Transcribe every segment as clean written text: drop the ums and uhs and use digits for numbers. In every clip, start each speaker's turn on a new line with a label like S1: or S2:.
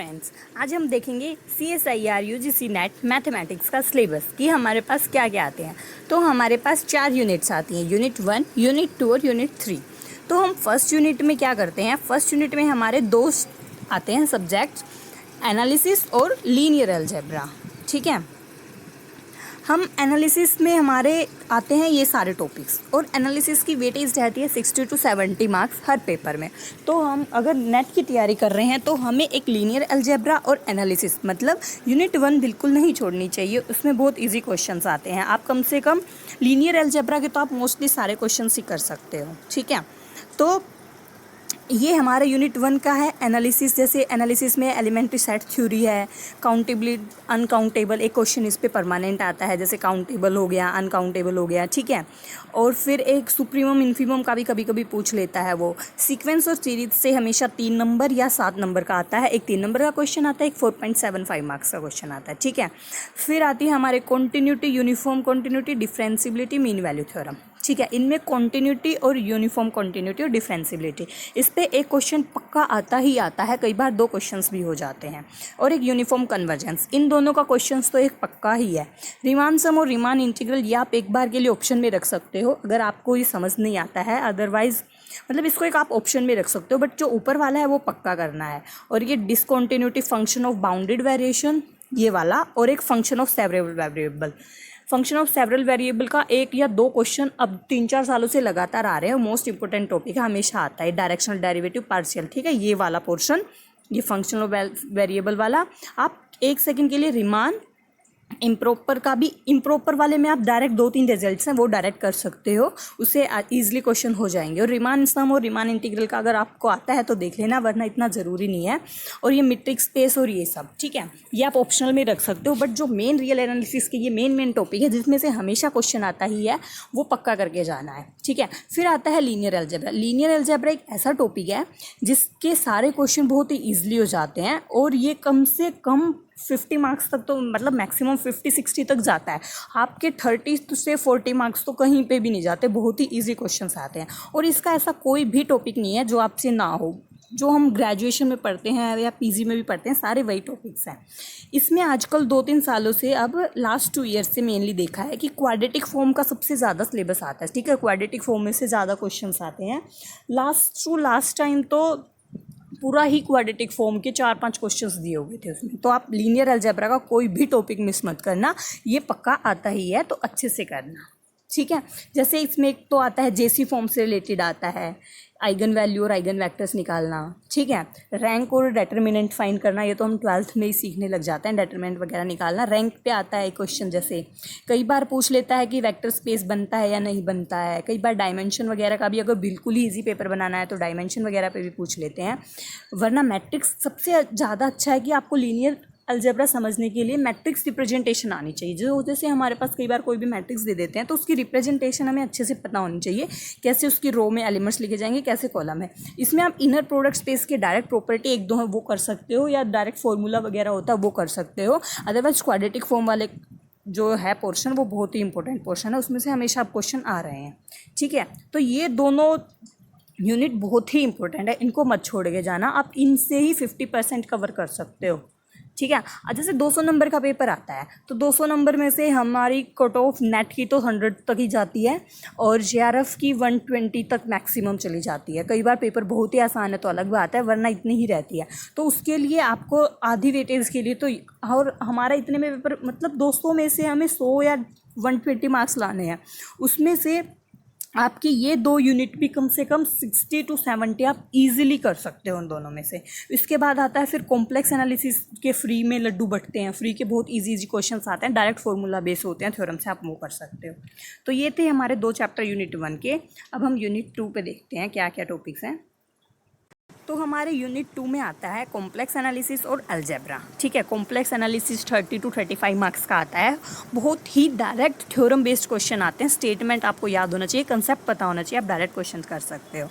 S1: Friends, आज हम देखेंगे CSIR UGC नेट मैथमेटिक्स का सिलेबस कि हमारे पास क्या क्या आते हैं। तो हमारे पास 4 यूनिट्स आती हैं, यूनिट 1, यूनिट 2 और यूनिट 3। तो हम फर्स्ट यूनिट में क्या करते हैं, फर्स्ट यूनिट में हमारे दो आते हैं सब्जेक्ट्स, एनालिसिस और लीनियर अलजेब्रा। ठीक है, हम एनालिसिस में हमारे आते हैं ये सारे टॉपिक्स, और एनालिसिस की वेटेज रहती है 60 to 70 मार्क्स हर पेपर में। तो हम अगर नेट की तैयारी कर रहे हैं तो हमें एक लीनियर अलजेब्रा और एनालिसिस मतलब यूनिट 1 बिल्कुल नहीं छोड़नी चाहिए, उसमें बहुत इजी क्वेश्चंस आते हैं। आप कम से कम लीनियर अलजेब्रा के तो आप मोस्टली सारे क्वेश्चंस ही कर सकते हो। ठीक है, तो ये हमारे यूनिट 1 का है एनालिसिस। जैसे एनालिसिस में एलिमेंट्री सेट थ्योरी है, काउंटेबिलिटी, अनकाउंटेबल, एक क्वेश्चन इस पे परमानेंट आता है, जैसे काउंटेबल हो गया, अनकाउंटेबल हो गया। ठीक है, और फिर एक सुप्रीमम इन्फीमम का भी कभी कभी पूछ लेता है वो। सीक्वेंस और सीरीज से हमेशा 3 नंबर या 7 नंबर का आता है, एक 3 नंबर का क्वेश्चन आता है, एक 4.75 मार्क्स का क्वेश्चन आता है। ठीक है, फिर आती है हमारे continuity, uniform continuity, differentiability, mean value theorem. ठीक है, इनमें कॉन्टिन्यूटी और यूनिफॉर्म कॉन्टिन्यूटी और डिफरेंशिएबिलिटी, इस पे एक क्वेश्चन पक्का आता ही आता है, कई बार 2 क्वेश्चंस भी हो जाते हैं। और एक यूनिफॉर्म कन्वर्जेंस, इन दोनों का क्वेश्चंस तो एक पक्का ही है। रीमान सम और रीमान इंटीग्रल ये आप एक बार के लिए ऑप्शन में रख सकते हो अगर आपको ये समझ नहीं आता है, अदरवाइज मतलब इसको एक आप ऑप्शन में रख सकते हो, बट जो ऊपर वाला है वो पक्का करना है। और ये discontinuity, function of bounded variation ये वाला, और एक function of several variable. Function of several variable का 1 या 2 क्वेश्चन अब 3-4 सालों से लगातार आ रहे हैं, मोस्ट इंपॉर्टेंट टॉपिक है, हमेशा आता है। Directional derivative, partial. ठीक है, ये वाला पोर्शन, ये फंक्शन ऑफ वेरिएबल वाला, आप 1 सेकंड के लिए रिमान, इम्प्रॉपर का भी, इम्प्रॉपर वाले में आप डायरेक्ट 2-3 रिजल्ट्स हैं वो डायरेक्ट कर सकते हो, उससे ईजिली क्वेश्चन हो जाएंगे। और रिमान सम और रिमान इंटीग्रल का अगर आपको आता है तो देख लेना, वरना इतना ज़रूरी नहीं है। और ये मीट्रिक स्पेस और ये सब, ठीक है, ये आप ऑप्शनल में रख सकते हो, बट जो मेन रियल एनालिसिस के ये मेन टॉपिक है जिसमें से हमेशा क्वेश्चन आता ही है, वो पक्का करके जाना है। ठीक है, फिर आता है लीनियर अलजेब्रा। लीनियर अलजेब्रा एक ऐसा टॉपिक है जिसके सारे क्वेश्चन बहुत ही ईजिली हो जाते हैं, और ये कम से कम 50 मार्क्स तक, तो मतलब मैक्सिमम 50-60 तक जाता है। आपके 30 से 40 मार्क्स तो कहीं पे भी नहीं जाते, बहुत ही इजी क्वेश्चंस आते हैं। और इसका ऐसा कोई भी टॉपिक नहीं है जो आपसे ना हो, जो हम ग्रेजुएशन में पढ़ते हैं या पीजी में भी पढ़ते हैं, सारे वही टॉपिक्स हैं। इसमें आजकल 2-3 सालों से, अब लास्ट 2 ईयर से मेनली देखा है कि क्वाड्रेटिक फॉर्म का सबसे ज़्यादा सिलेबस आता है। ठीक है, क्वाड्रेटिक फॉर्म में से ज़्यादा क्वेश्चंस आते हैं। लास्ट टाइम तो पूरा ही क्वाड्रेटिक फॉर्म के 4-5 क्वेश्चंस दिए हुए थे उसमें। तो आप लीनियर अलजेब्रा का कोई भी टॉपिक मिस मत करना, ये पक्का आता ही है, तो अच्छे से करना। ठीक है, जैसे इसमें एक तो आता है जेसी फॉर्म से रिलेटेड आता है, आइगन वैल्यू और आइगन वेक्टर्स निकालना। ठीक है, रैंक और डेटरमिनेंट फाइंड करना, ये तो हम 12th में ही सीखने लग जाते हैं, डेटरमिनेंट वगैरह निकालना। रैंक पे आता है क्वेश्चन, जैसे कई बार पूछ लेता है कि वेक्टर स्पेस बनता है या नहीं बनता है। कई बार डायमेंशन वगैरह का भी, अगर बिल्कुल ही ईजी पेपर बनाना है तो डायमेंशन वगैरह पे भी पूछ लेते हैं। वरना मैट्रिक्स सबसे ज़्यादा अच्छा है कि आपको लीनियर अलजेब्रा समझने के लिए मैट्रिक्स रिप्रेजेंटेशन आनी चाहिए। जो जैसे हमारे पास कई बार कोई भी मैट्रिक्स दे देते हैं तो उसकी रिप्रेजेंटेशन हमें अच्छे से पता होनी चाहिए, कैसे उसकी रो में एलिमेंट्स लिखे जाएंगे, कैसे कॉलम है। इसमें आप इनर प्रोडक्ट स्पेस के डायरेक्ट प्रॉपर्टी 1-2 है वो कर सकते हो, या डायरेक्ट फॉर्मूला वगैरह होता है वो कर सकते हो। अदरवाइज क्वाड्रेटिक फॉर्म वाले जो है पोर्शन, वो बहुत ही इंपॉर्टेंट पोर्शन है, उसमें से हमेशा आप क्वेश्चन आ रहे हैं। ठीक है, तो ये दोनों यूनिट बहुत ही इंपॉर्टेंट है, इनको मत छोड़ के जाना, आप इनसे ही 50% कवर कर सकते हो। ठीक है, जैसे 200 नंबर का पेपर आता है तो 200 नंबर में से हमारी कट ऑफ नेट की तो 100 तक ही जाती है, और JRF की 120 तक मैक्सिमम चली जाती है। कई बार पेपर बहुत ही आसान है तो अलग बात है, वरना इतनी ही रहती है। तो उसके लिए आपको आधी वेटेज के लिए तो, और हमारा इतने में पेपर मतलब 200 में से हमें 100 या 120 मार्क्स लाने हैं, उसमें से आपकी ये 2 यूनिट भी कम से कम 60 to 70 आप इजीली कर सकते हो उन दोनों में से। इसके बाद आता है फिर कॉम्प्लेक्स एनालिसिस के फ्री में लड्डू बटते हैं, फ्री के बहुत इजी क्वेश्चंस आते हैं, डायरेक्ट फार्मूला बेस होते हैं, थ्योरम से आप वो कर सकते हो। तो ये थे हमारे 2 चैप्टर यूनिट 1 के। अब हम यूनिट 2 पे देखते हैं क्या क्या टॉपिक्स हैं। तो हमारे यूनिट 2 में आता है कॉम्प्लेक्स एनालिसिस और अलजेब्रा। ठीक है, कॉम्प्लेक्स एनालिसिस 30 to 35 मार्क्स का आता है, बहुत ही डायरेक्ट थ्योरम बेस्ड क्वेश्चन आते हैं। स्टेटमेंट आपको याद होना चाहिए, कंसेप्ट पता होना चाहिए, आप डायरेक्ट क्वेश्चन कर सकते हो।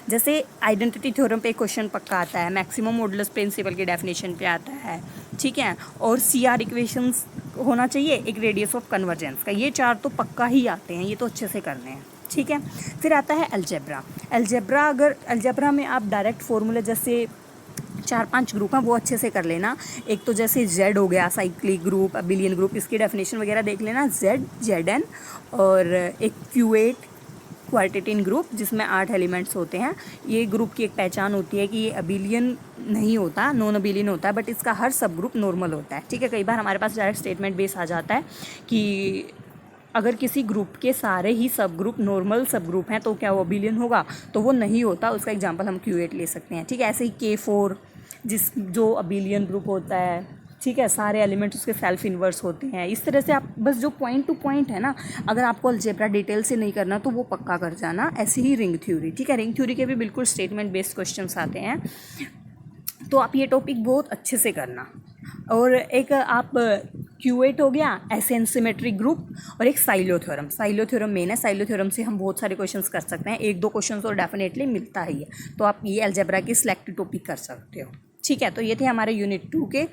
S1: जैसे आइडेंटिटी थ्योरम पे क्वेश्चन पक्का आता है, मैक्सिमम मॉडुलस प्रिंसिपल की डेफिनेशन पे आता है। ठीक है, और CR इक्वेशंस होना चाहिए, एक रेडियस ऑफ कन्वर्जेंस का, ये 4 तो पक्का ही आते हैं, ये तो अच्छे से करने हैं। ठीक है, फिर आता है अलजेब्रा। अलजेब्रा में आप डायरेक्ट फॉर्मूला, जैसे चार पांच ग्रुप हैं वो अच्छे से कर लेना। एक तो जैसे जेड हो गया, साइक्लिक ग्रुप, अबिलियन ग्रुप, इसकी डेफिनेशन वगैरह देख लेना, जेड, जेड एन। और एक क्यूएट क्वार्टेटिन ग्रुप जिसमें 8 एलिमेंट्स होते हैं। ये ग्रुप की एक पहचान होती है कि ये अबिलियन नहीं होता, नॉन अबिलियन होता है, बट इसका हर सब ग्रुप नॉर्मल होता है। ठीक है, कई बार हमारे पास डायरेक्ट स्टेटमेंट बेस आ जाता है कि अगर किसी ग्रुप के सारे ही सब ग्रुप नॉर्मल सब ग्रुप हैं तो क्या वो अबिलियन होगा, तो वो नहीं होता। उसका एग्जांपल हम क्यूएट ले सकते हैं। ठीक है, ऐसे ही K4 जो अबिलियन ग्रुप होता है। ठीक है, सारे एलिमेंट्स उसके सेल्फ इन्वर्स होते हैं। इस तरह से आप बस जो पॉइंट टू पॉइंट है ना, अगर आपको अलजेब्रा डिटेल से नहीं करना तो वो पक्का कर जाना। ऐसे ही रिंग थ्योरी। ठीक है, रिंग थ्योरी के भी बिल्कुल स्टेटमेंट बेस्ड क्वेश्चंस आते हैं, तो आप ये टॉपिक बहुत अच्छे से करना। और एक आप क्यूएट हो गया, एसेन सिमेट्रिक ग्रुप, और एक silo theorem. Silo theorem main है, साइलो थ्योरम से हम बहुत सारे क्वेश्चंस कर सकते हैं, एक दो क्वेश्चंस और डेफिनेटली मिलता ही है। तो आप ये अलजेब्रा की सिलेक्टेड टॉपिक कर सकते हो। ठीक है, तो ये थे हमारे यूनिट 2 के।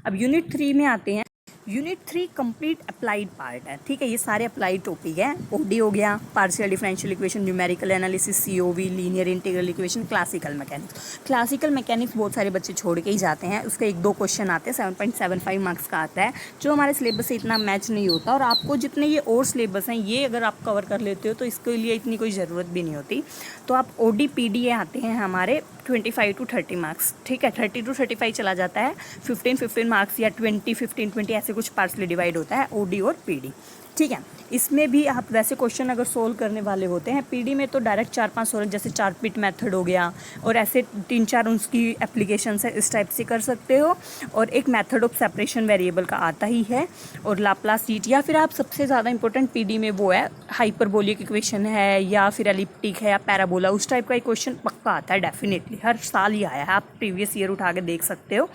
S1: अब यूनिट 3 में आते हैं। यूनिट 3 कंप्लीट अप्लाइड पार्ट है। ठीक है, ये सारे अप्लाइड टॉपिक है। ओडी हो गया, partial differential equation, numerical analysis, CoV, linear integral equation, classical mechanics. Classical mechanics बहुत सारे बच्चे छोड़ के ही जाते हैं, उसका एक दो क्वेश्चन आते हैं, 7.75 मार्क्स का आता है, जो हमारे सिलेबस से इतना मैच नहीं होता। और आपको जितने ये और सिलेबस हैं ये अगर आप कवर कर लेते हो तो इसके लिए इतनी कोई ज़रूरत भी नहीं होती। तो आप ओडी पीडी आते हैं हमारे 25 to 30 मार्क्स। ठीक है, 30 to 35 चला जाता है, 15 मार्क्स या 20 ऐसे कुछ पार्ट्सली डिवाइड होता है ओडी और पीडी। ठीक है, इसमें भी आप वैसे क्वेश्चन अगर सोल्व करने वाले होते हैं, पीडी में तो डायरेक्ट 4-5 सोल्व, जैसे 4 पिट मेथड हो गया, और ऐसे 3-4 उसकी एप्लीकेशंस है, इस टाइप से कर सकते हो। और एक मेथड ऑफ सेपरेशन वेरिएबल का आता ही है, और लाप्लास सीट, या फिर आप सबसे ज़्यादा इंपॉर्टेंट पीडी में वो है हाइपरबोलिक इक्वेशन है, या फिर एलिप्टिक है, या पैराबोला, उस टाइप का एक क्वेश्चन पक्का आता है डेफिनेटली, हर साल ही आया है, आप प्रीवियस ईयर उठा के देख सकते हो।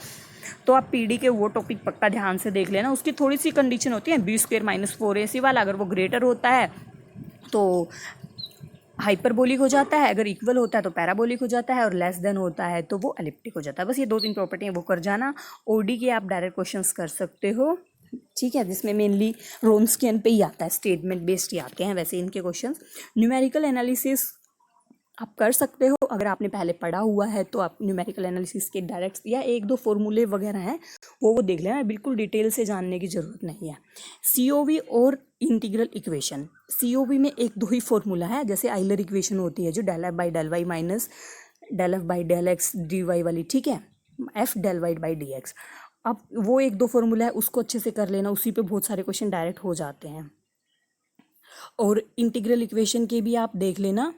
S1: तो आप पीडी के वो टॉपिक पक्का ध्यान से देख लेना। उसकी थोड़ी सी कंडीशन होती है, b² - 4ac वाला, अगर वो ग्रेटर होता है तो हाइपरबोलिक हो जाता है, अगर इक्वल होता है तो पैराबोलिक हो जाता है, और लेस देन होता है तो वो एलिप्टिक हो जाता है। बस ये 2-3 प्रॉपर्टी हैं, वो कर जाना। ओडी के आप डायरेक्ट क्वेश्चंस कर सकते हो। ठीक है, जिसमें मेनली रोम्स्कियन पे ही आता है, स्टेटमेंट बेस्ड ही आते हैं वैसे इनके क्वेश्चंस। न्यूमेरिकल एनालिसिस आप कर सकते हो, अगर आपने पहले पढ़ा हुआ है तो आप न्यूमेरिकल एनालिसिस के डायरेक्ट या एक दो फॉर्मूले वगैरह हैं वो देख लेना, बिल्कुल डिटेल से जानने की ज़रूरत नहीं है। सीओवी और इंटीग्रल इक्वेशन, सीओवी में एक दो ही फॉर्मूला है, जैसे आइलर इक्वेशन होती है जो del f by del y minus del f by del x dy वाली। ठीक है, f del y by dx। अब वो एक दो फॉर्मूला है, उसको अच्छे से कर लेना, उसी पे बहुत सारे क्वेश्चन डायरेक्ट हो जाते हैं। और इंटीग्रल इक्वेशन के भी आप देख लेना,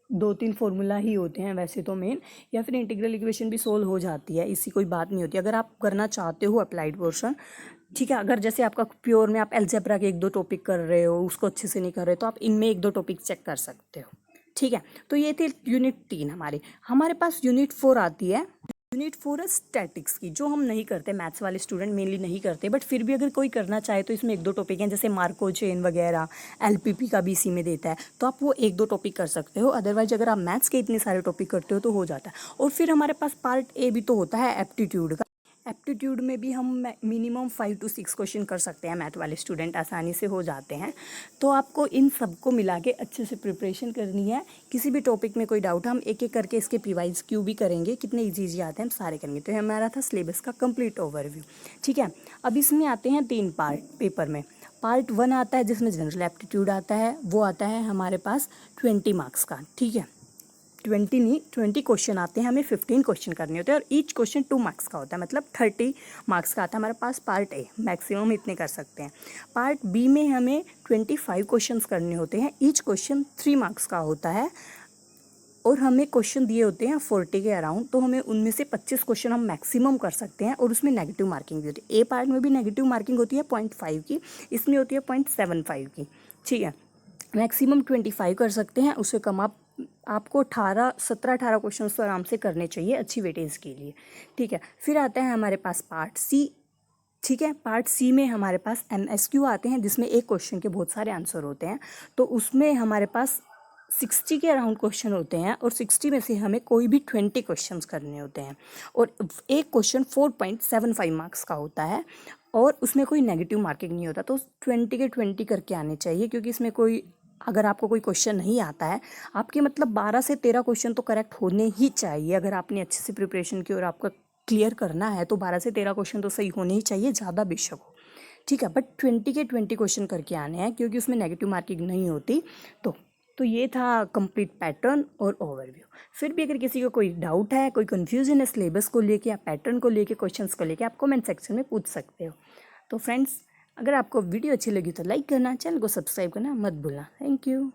S1: 2-3 फॉर्मूला ही होते हैं वैसे तो मेन, या फिर इंटीग्रल इक्वेशन भी सोल्व हो जाती है, इसकी कोई बात नहीं होती अगर आप करना चाहते हो अप्लाइड पोर्शन। ठीक है, अगर जैसे आपका प्योर में आप अलजेब्रा के एक दो टॉपिक कर रहे हो, उसको अच्छे से नहीं कर रहे, तो आप इनमें एक दो टॉपिक चेक कर सकते हो। ठीक है, तो ये थे यूनिट 3 हमारे पास यूनिट 4 आती है। यूनिट 4 है स्टैटिक्स की, जो हम नहीं करते, मैथ्स वाले स्टूडेंट मेनली नहीं करते, बट फिर भी अगर कोई करना चाहे तो इसमें एक दो टॉपिक हैं, जैसे मार्को चेन वगैरह, एलपीपी का भी इसी में देता है, तो आप वो एक दो टॉपिक कर सकते हो। अदरवाइज अगर आप मैथ्स के इतने सारे टॉपिक करते हो तो हो जाता है। और फिर हमारे पास पार्ट ए भी तो होता है एप्टीट्यूड का। एप्टीट्यूड में भी हम मिनिमम 5 to 6 क्वेश्चन कर सकते हैं, मैथ वाले स्टूडेंट आसानी से हो जाते हैं। तो आपको इन सबको मिला के अच्छे से प्रिपरेशन करनी है। किसी भी टॉपिक में कोई डाउट हम एक एक करके इसके प्रीवाइज क्यू भी करेंगे, कितने ईजी आते हैं हम सारे करेंगे। तो ये हमारा था सिलेबस का कंप्लीट ओवरव्यू। ठीक है, अब इसमें आते हैं 3 पार्ट पेपर में। पार्ट 1 आता है जिसमें जनरल एप्टीट्यूड आता है, वो आता है हमारे पास 20 मार्क्स का। ठीक है, 20 नहीं, 20 क्वेश्चन आते हैं, हमें 15 क्वेश्चन करने होते हैं, और ईच क्वेश्चन 2 मार्क्स का होता है, मतलब 30 मार्क्स का आता है हमारे पास पार्ट ए। मैक्सिमम इतने कर सकते हैं। पार्ट बी में हमें 25 क्वेश्चंस करने होते हैं, ईच क्वेश्चन 3 मार्क्स का होता है, और हमें क्वेश्चन दिए होते हैं 40 के अराउंड, तो हमें उनमें से 25 क्वेश्चन हम मैक्सिमम कर सकते हैं, और उसमें नेगेटिव मार्किंग भी होती है। ए पार्ट में भी नेगेटिव मार्किंग होती है 0.5 की, इसमें होती है 0.75 की। ठीक है, मैक्सिमम 25 कर सकते हैं, उससे कम आपको 17-18 क्वेश्चन तो आराम से करने चाहिए अच्छी वेटेज के लिए। ठीक है, फिर आता है हमारे पास पार्ट सी। ठीक है, पार्ट सी में हमारे पास MSQ आते हैं, जिसमें एक क्वेश्चन के बहुत सारे आंसर होते हैं, तो उसमें हमारे पास 60 के अराउंड क्वेश्चन होते हैं, और 60 में से हमें कोई भी 20 क्वेश्चंस करने होते हैं, और एक क्वेश्चन 4.75 मार्क्स का होता है, और उसमें कोई नेगेटिव मार्किंग नहीं होता। तो 20 के 20 करके आने चाहिए, क्योंकि इसमें कोई, अगर आपको कोई क्वेश्चन नहीं आता है, आपके मतलब 12 से 13 क्वेश्चन तो करेक्ट होने ही चाहिए, अगर आपने अच्छे से प्रिपरेशन की और आपका क्लियर करना है तो 12 से 13 क्वेश्चन तो सही होने ही चाहिए, ज़्यादा बेशक हो, ठीक है, बट 20 के 20 क्वेश्चन करके आने हैं क्योंकि उसमें नेगेटिव मार्किंग नहीं होती। तो ये था कंप्लीट पैटर्न और ओवरव्यू। फिर भी अगर किसी को कोई डाउट है, कोई कन्फ्यूजन है सिलेबस को लेके या पैटर्न को लेके, क्वेश्चंस को लेके, आप कमेंट सेक्शन में पूछ सकते हो। तो फ्रेंड्स, अगर आपको वीडियो अच्छी लगी तो लाइक करना, चैनल को सब्सक्राइब करना मत भूलना। Thank you.